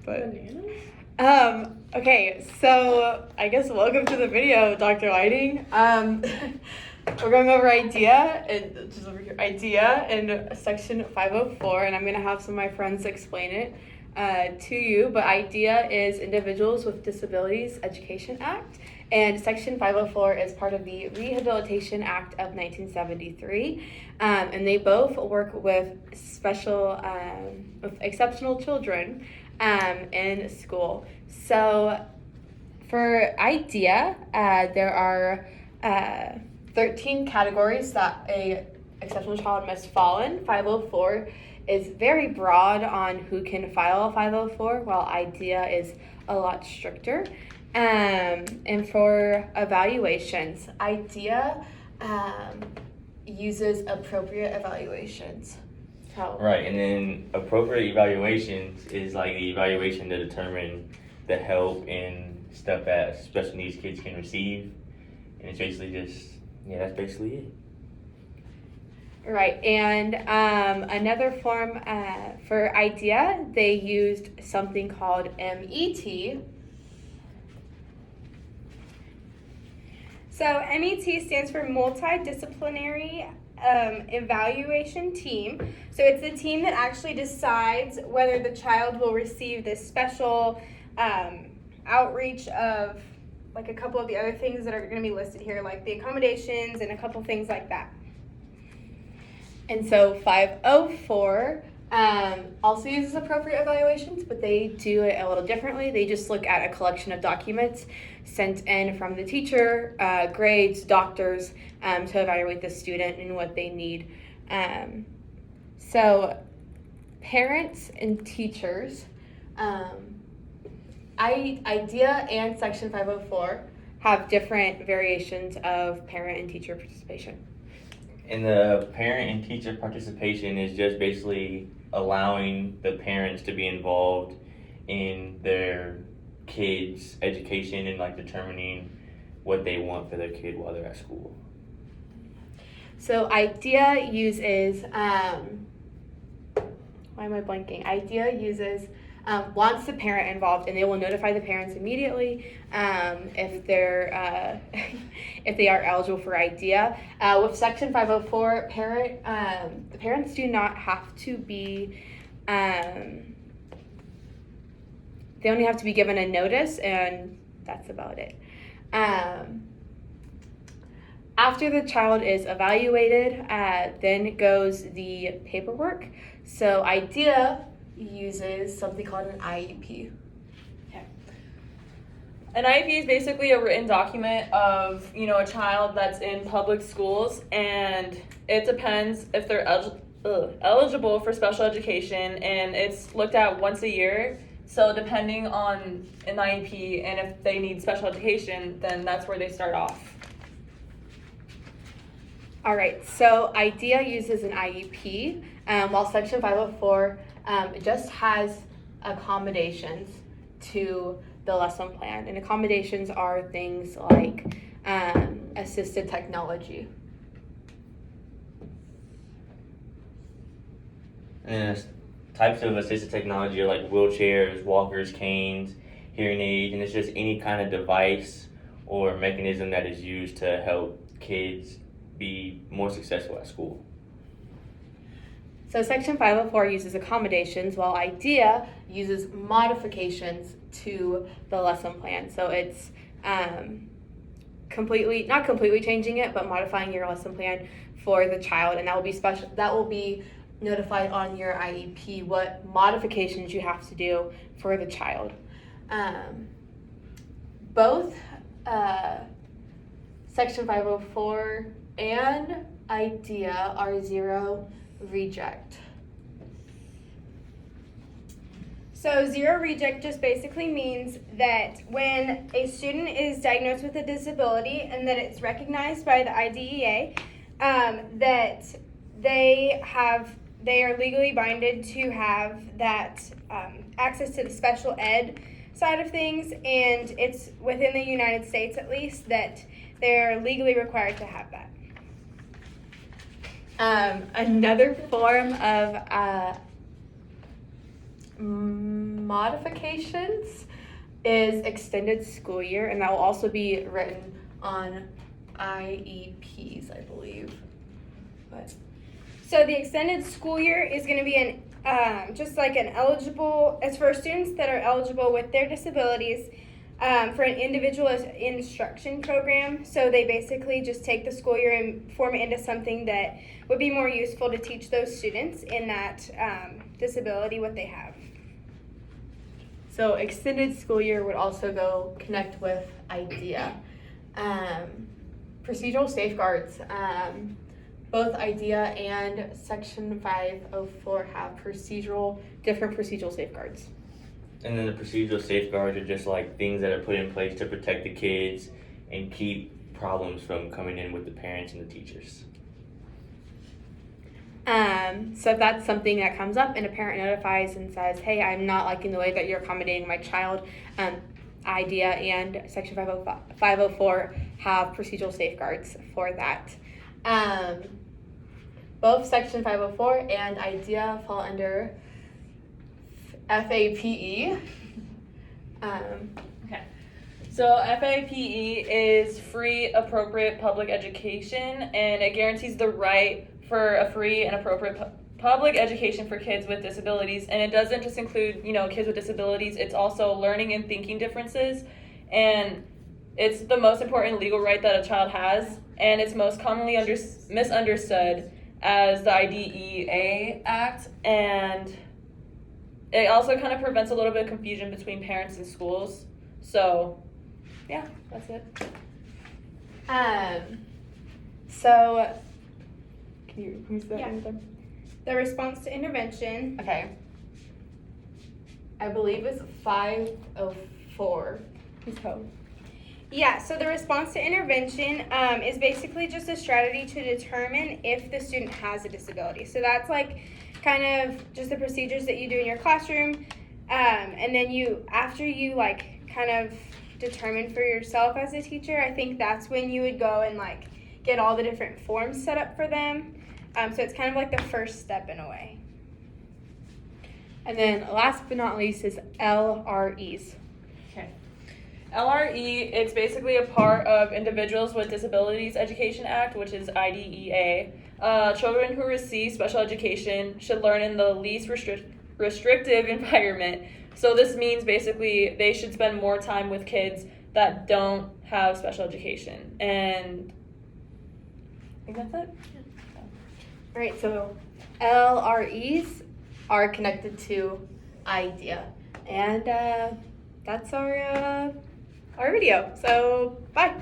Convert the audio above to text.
But Okay, so I guess welcome to the video, Dr. Lighting. We're going over idea in section 504, and I'm going to have some of my friends explain it to you. But IDEA is Individuals with Disabilities Education Act, and section 504 is part of the Rehabilitation Act of 1973, and they both work with with exceptional children in school. So for IDEA, there are 13 categories that a exceptional child must fall in. 504 is very broad on who can file a 504, while IDEA is a lot stricter. And for evaluations, IDEA uses appropriate evaluations. Right, and then appropriate evaluations is like the evaluation to determine the help and stuff that special needs kids can receive. And it's basically that's basically it. Right, and another form for IDEA, they used something called MET. So MET stands for Multidisciplinary Evaluation Team. So it's the team that actually decides whether the child will receive this special outreach of like a couple of the other things that are going to be listed here, like the accommodations and a couple things like that. And so 504 also uses appropriate evaluations, but they do it a little differently. They just look at a collection of documents sent in from the teacher, grades, doctors, to evaluate the student and what they need. So parents and teachers, IDEA and Section 504 have different variations of parent and teacher participation. And the parent and teacher participation is just basically allowing the parents to be involved in their kids' education and like determining what they want for their kid while they're at school. So IDEA uses, why am I blanking? IDEA uses, wants the parent involved, and they will notify the parents immediately if they're if they are eligible for IDEA. With Section 504, the parents do not have to be. They only have to be given a notice, and that's about it. After the child is evaluated, then goes the paperwork. So IDEA uses something called an IEP. An IEP is basically a written document of, a child that's in public schools, and it depends if they're eligible for special education, and it's looked at once a year. So depending on an IEP and if they need special education, then that's where they start off. All right, so IDEA uses an IEP, while Section 504 just has accommodations to the lesson plan. And accommodations are things like assisted technology. And types of assistive technology are like wheelchairs, walkers, canes, hearing aids, and it's just any kind of device or mechanism that is used to help kids be more successful at school. So Section 504 uses accommodations, while IDEA uses modifications to the lesson plan. So it's not completely changing it, but modifying your lesson plan for the child, and that will be special. That will be notified on your IEP what modifications you have to do for the child. Both Section 504 and IDEA are zero reject. So zero reject just basically means that when a student is diagnosed with a disability and that it's recognized by the IDEA, that they are legally binded to have that access to the special ed side of things, and it's within the United States at least that they're legally required to have that. Another form of modifications is extended school year, and that will also be written on IEPs, I believe. But So the extended school year is going to be just like an eligible, it's for students that are eligible with their disabilities for an individual instruction program. So they basically just take the school year and form it into something that would be more useful to teach those students in that disability what they have. so extended school year would also go connect with IDEA. Procedural safeguards. Both IDEA and Section 504 have different procedural safeguards. And then the procedural safeguards are just like things that are put in place to protect the kids and keep problems from coming in with the parents and the teachers. So if that's something that comes up and a parent notifies and says, hey, I'm not liking the way that you're accommodating my child, IDEA and Section 504 have procedural safeguards for that. Both Section 504 and IDEA fall under FAPE. Okay. So FAPE is free, appropriate public education, and it guarantees the right for a free and appropriate public education for kids with disabilities. And it doesn't just include, kids with disabilities. It's also learning and thinking differences, and it's the most important legal right that a child has, and it's most commonly misunderstood as the IDEA Act, and it also kind of prevents a little bit of confusion between parents and schools. So, yeah, that's it. So, can you use that? Yeah. The response to intervention. Okay. I believe it's 504. Please help. Yeah, so the response to intervention is basically just a strategy to determine if the student has a disability. So that's like kind of just the procedures that you do in your classroom. And then after you like kind of determine for yourself as a teacher, I think that's when you would go and like get all the different forms set up for them. So it's kind of like the first step in a way. And then last but not least is LREs. Okay. LRE, it's basically a part of Individuals with Disabilities Education Act, which is IDEA. Children who receive special education should learn in the least restrictive environment. So this means basically they should spend more time with kids that don't have special education. And I think that's it. All right, so LREs are connected to IDEA. And that's our video. So, bye.